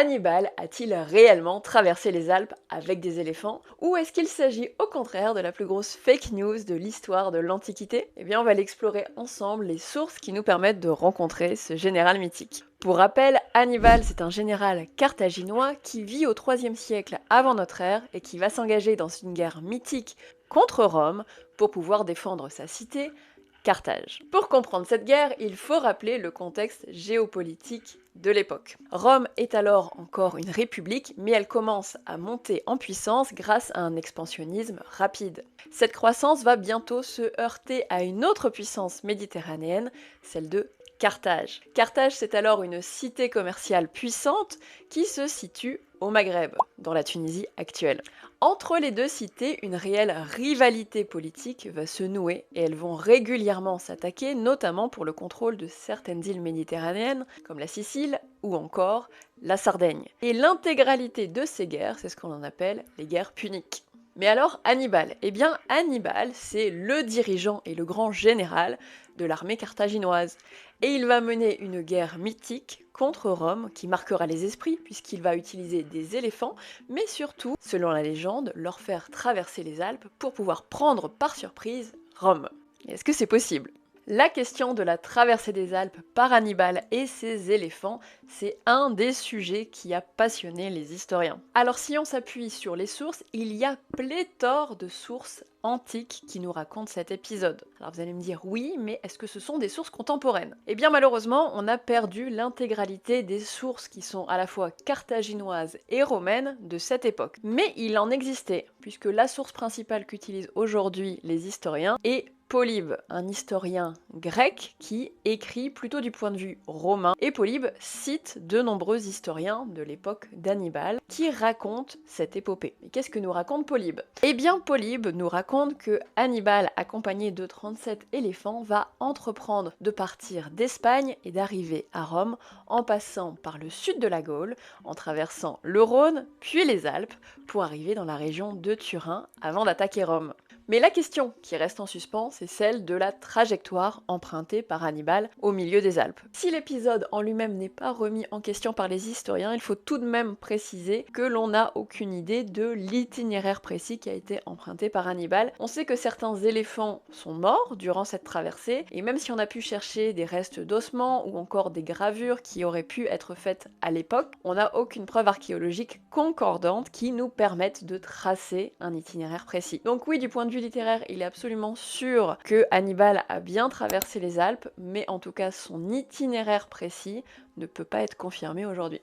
Hannibal a-t-il réellement traversé les Alpes avec des éléphants ou est-ce qu'il s'agit au contraire de la plus grosse fake news de l'histoire de l'Antiquité? Eh bien, on va l'explorer ensemble, les sources qui nous permettent de rencontrer ce général mythique. Pour rappel, Hannibal, c'est un général carthaginois qui vit au IIIe siècle avant notre ère et qui va s'engager dans une guerre mythique contre Rome pour pouvoir défendre sa cité, Carthage. Pour comprendre cette guerre, il faut rappeler le contexte géopolitique de l'époque. Rome est alors encore une république, mais elle commence à monter en puissance grâce à un expansionnisme rapide. Cette croissance va bientôt se heurter à une autre puissance méditerranéenne, celle de Carthage. Carthage, c'est alors une cité commerciale puissante qui se situe au Maghreb, dans la Tunisie actuelle. Entre les deux cités, une réelle rivalité politique va se nouer et elles vont régulièrement s'attaquer, notamment pour le contrôle de certaines îles méditerranéennes, comme la Sicile ou encore la Sardaigne. Et l'intégralité de ces guerres, c'est ce qu'on en appelle les guerres puniques. Mais alors Hannibal? Eh bien Hannibal, c'est le dirigeant et le grand général de l'armée carthaginoise. Et il va mener une guerre mythique contre Rome qui marquera les esprits puisqu'il va utiliser des éléphants, mais surtout, selon la légende, leur faire traverser les Alpes pour pouvoir prendre par surprise Rome. Est-ce que c'est possible? La question de la traversée des Alpes par Hannibal et ses éléphants, c'est un des sujets qui a passionné les historiens. Alors si on s'appuie sur les sources, il y a pléthore de sources antiques qui nous racontent cet épisode. Alors vous allez me dire oui, mais est-ce que ce sont des sources contemporaines? Eh bien malheureusement, on a perdu l'intégralité des sources qui sont à la fois carthaginoises et romaines de cette époque. Mais il en existait, puisque la source principale qu'utilisent aujourd'hui les historiens est Polybe, un historien grec qui écrit plutôt du point de vue romain, et Polybe cite de nombreux historiens de l'époque d'Hannibal qui racontent cette épopée. Et qu'est-ce que nous raconte Polybe? Eh bien Polybe nous raconte que Hannibal, accompagné de 37 éléphants, va entreprendre de partir d'Espagne et d'arriver à Rome en passant par le sud de la Gaule, en traversant le Rhône, puis les Alpes, pour arriver dans la région de Turin avant d'attaquer Rome. Mais la question qui reste en suspens, c'est celle de la trajectoire empruntée par Hannibal au milieu des Alpes. Si l'épisode en lui-même n'est pas remis en question par les historiens, il faut tout de même préciser que l'on n'a aucune idée de l'itinéraire précis qui a été emprunté par Hannibal. On sait que certains éléphants sont morts durant cette traversée, et même si on a pu chercher des restes d'ossements ou encore des gravures qui auraient pu être faites à l'époque, on n'a aucune preuve archéologique concordante qui nous permette de tracer un itinéraire précis. Donc oui, du point de vue littéraire, il est absolument sûr que Hannibal a bien traversé les Alpes, mais en tout cas son itinéraire précis ne peut pas être confirmé aujourd'hui.